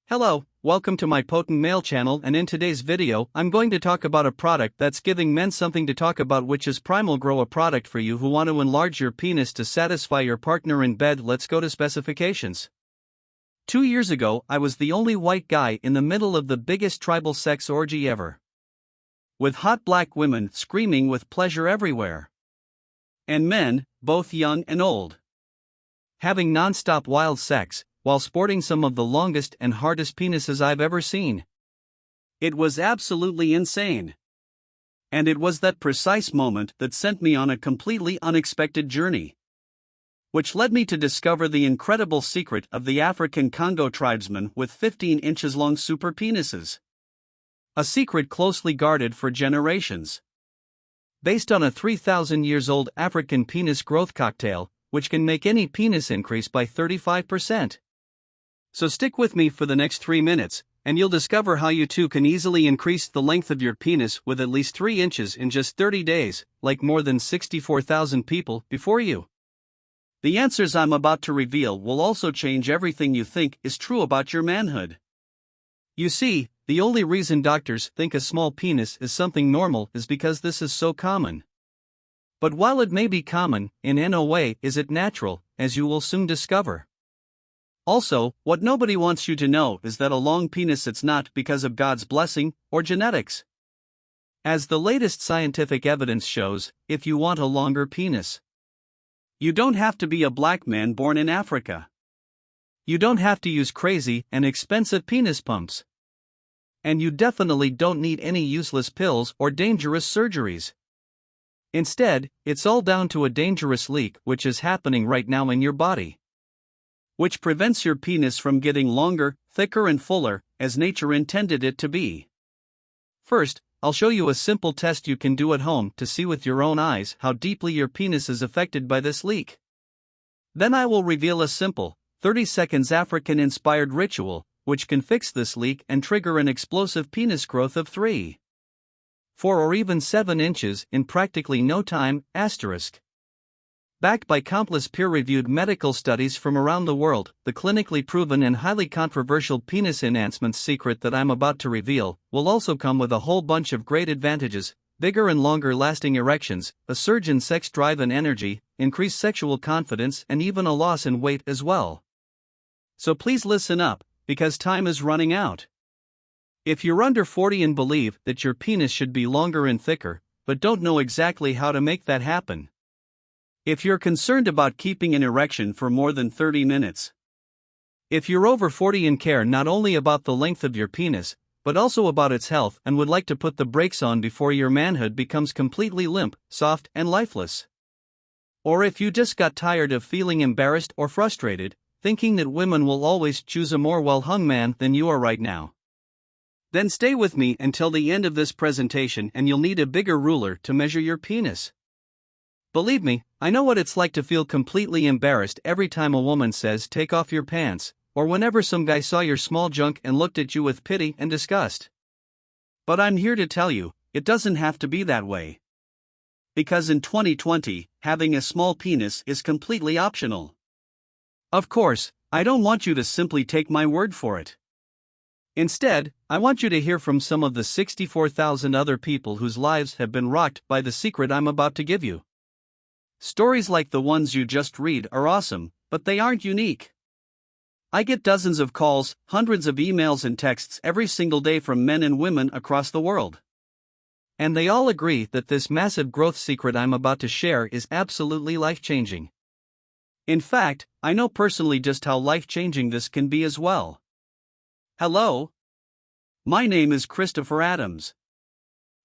Hello, welcome to my Potent Male channel, and in today's video I'm going to talk about a product that's giving men something to talk about, which is Primal. Grow, a product for you who want to enlarge your penis to satisfy your partner in bed. Let's go to specifications. 2 years ago I was the only white guy in the middle of the biggest tribal sex orgy ever, with hot black women screaming with pleasure everywhere, and men, both young and old, having non-stop wild sex while sporting some of the longest and hardest penises I've ever seen. It was absolutely insane. And it was that precise moment that sent me on a completely unexpected journey, which led me to discover the incredible secret of the African Congo tribesmen with 15 inches long super penises. A secret closely guarded for generations. Based on a 3,000 years old African penis growth cocktail, which can make any penis increase by 35%. So stick with me for the next 3 minutes, and you'll discover how you too can easily increase the length of your penis with at least 3 inches in just 30 days, like more than 64,000 people before you. The answers I'm about to reveal will also change everything you think is true about your manhood. You see, the only reason doctors think a small penis is something normal is because this is so common. But while it may be common, in no way is it natural, as you will soon discover. Also, what nobody wants you to know is that a long penis, it's not because of God's blessing or genetics. As the latest scientific evidence shows, if you want a longer penis, you don't have to be a black man born in Africa. You don't have to use crazy and expensive penis pumps. And you definitely don't need any useless pills or dangerous surgeries. Instead, it's all down to a dangerous leak which is happening right now in your body, which prevents your penis from getting longer, thicker and fuller, as nature intended it to be. First, I'll show you a simple test you can do at home to see with your own eyes how deeply your penis is affected by this leak. Then I will reveal a simple, 30 seconds African-inspired ritual, which can fix this leak and trigger an explosive penis growth of 3, 4 or even 7 inches in practically no time, asterisk. Backed by countless peer-reviewed medical studies from around the world, the clinically proven and highly controversial penis enhancement secret that I'm about to reveal will also come with a whole bunch of great advantages: bigger and longer-lasting erections, a surge in sex drive and energy, increased sexual confidence, and even a loss in weight as well. So please listen up, because time is running out. If you're under 40 and believe that your penis should be longer and thicker, but don't know exactly how to make that happen. If you're concerned about keeping an erection for more than 30 minutes. If you're over 40 and care not only about the length of your penis, but also about its health, and would like to put the brakes on before your manhood becomes completely limp, soft, and lifeless. Or if you just got tired of feeling embarrassed or frustrated, thinking that women will always choose a more well-hung man than you are right now. Then stay with me until the end of this presentation, and you'll need a bigger ruler to measure your penis. Believe me, I know what it's like to feel completely embarrassed every time a woman says take off your pants, or whenever some guy saw your small junk and looked at you with pity and disgust. But I'm here to tell you, it doesn't have to be that way. Because in 2020, having a small penis is completely optional. Of course, I don't want you to simply take my word for it. Instead, I want you to hear from some of the 64,000 other people whose lives have been rocked by the secret I'm about to give you. Stories like the ones you just read are awesome, but they aren't unique. I get dozens of calls, hundreds of emails and texts every single day from men and women across the world. And they all agree that this massive growth secret I'm about to share is absolutely life-changing. In fact, I know personally just how life-changing this can be as well. Hello. My name is Christopher Adams.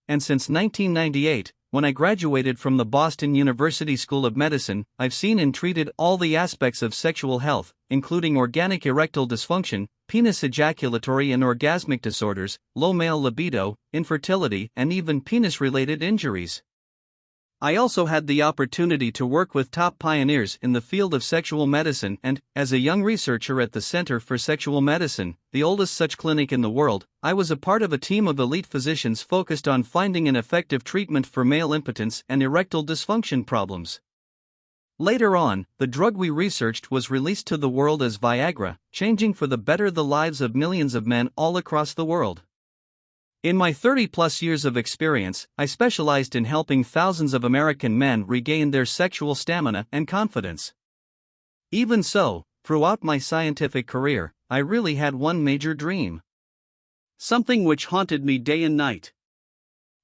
And since 1998, when I graduated from the Boston University School of Medicine, I've seen and treated all the aspects of sexual health, including organic erectile dysfunction, penis ejaculatory and orgasmic disorders, low male libido, infertility, and even penis-related injuries. I also had the opportunity to work with top pioneers in the field of sexual medicine and, as a young researcher at the Center for Sexual Medicine, the oldest such clinic in the world, I was a part of a team of elite physicians focused on finding an effective treatment for male impotence and erectile dysfunction problems. Later on, the drug we researched was released to the world as Viagra, changing for the better the lives of millions of men all across the world. In my 30-plus years of experience, I specialized in helping thousands of American men regain their sexual stamina and confidence. Even so, throughout my scientific career, I really had one major dream. Something which haunted me day and night.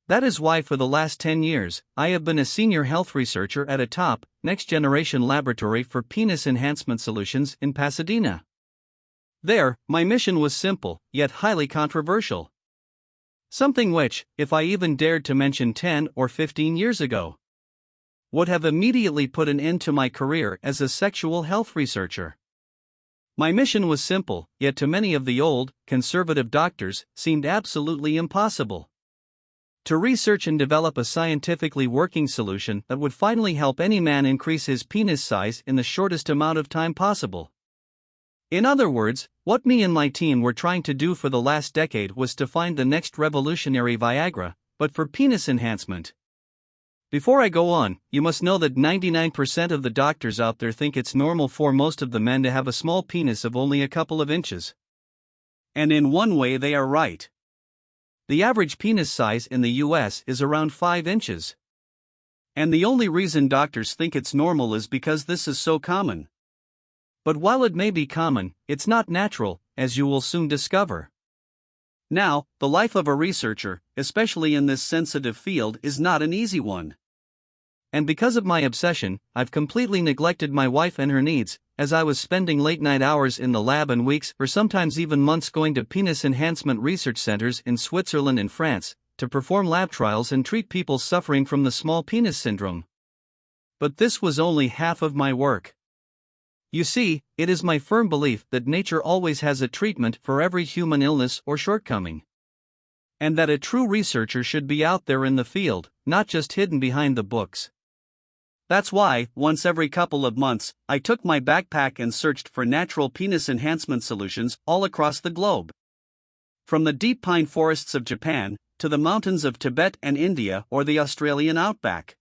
That is why for the last 10 years, I have been a senior health researcher at a top, next-generation laboratory for penis enhancement solutions in Pasadena. There, my mission was simple, yet highly controversial. Something which, if I even dared to mention 10 or 15 years ago, would have immediately put an end to my career as a sexual health researcher. My mission was simple, yet to many of the old, conservative doctors, seemed absolutely impossible. To research and develop a scientifically working solution that would finally help any man increase his penis size in the shortest amount of time possible. In other words, what me and my team were trying to do for the last decade was to find the next revolutionary Viagra, but for penis enhancement. Before I go on, you must know that 99% of the doctors out there think it's normal for most of the men to have a small penis of only a couple of inches. And in one way they are right. The average penis size in the US is around 5 inches. And the only reason doctors think it's normal is because this is so common. But while it may be common, it's not natural, as you will soon discover. Now, the life of a researcher, especially in this sensitive field, is not an easy one. And because of my obsession, I've completely neglected my wife and her needs, as I was spending late-night hours in the lab and weeks or sometimes even months going to penis enhancement research centers in Switzerland and France, to perform lab trials and treat people suffering from the small penis syndrome. But this was only half of my work. You see, it is my firm belief that nature always has a treatment for every human illness or shortcoming. And that a true researcher should be out there in the field, not just hidden behind the books. That's why, once every couple of months, I took my backpack and searched for natural penis enhancement solutions all across the globe. From the deep pine forests of Japan, to the mountains of Tibet and India or the Australian outback.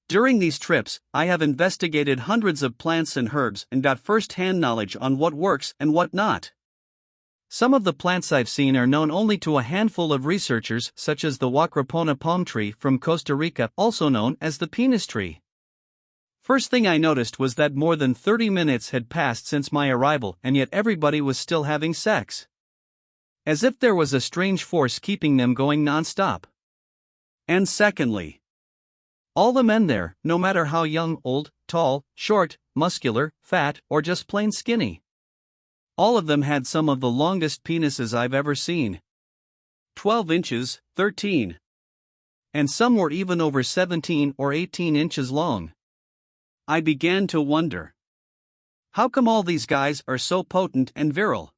During these trips, I have investigated hundreds of plants and herbs and got first-hand knowledge on what works and what not. Some of the plants I've seen are known only to a handful of researchers, such as the Huacrapona palm tree from Costa Rica, also known as the penis tree. First thing I noticed was that more than 30 minutes had passed since my arrival, and yet everybody was still having sex. As if there was a strange force keeping them going non-stop. And secondly, all the men there, no matter how young, old, tall, short, muscular, fat, or just plain skinny, all of them had some of the longest penises I've ever seen. 12 inches, 13. And some were even over 17 or 18 inches long. I began to wonder, how come all these guys are so potent and virile?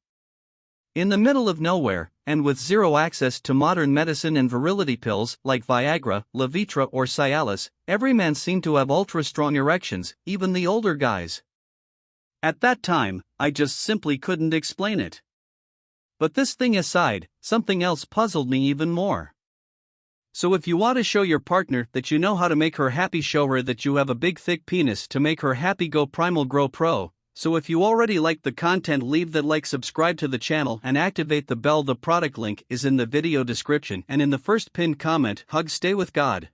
In the middle of nowhere, and with zero access to modern medicine and virility pills like Viagra, Levitra or Cialis, every man seemed to have ultra-strong erections, even the older guys. At that time, I just simply couldn't explain it. But this thing aside, something else puzzled me even more. So if you want to show your partner that you know how to make her happy, show her that you have a big thick penis to make her happy. Go Primal, Grow Pro. So if you already like the content, leave that like, subscribe to the channel and activate the bell. The product link is in the video description and in the first pinned comment. Hug, stay with God.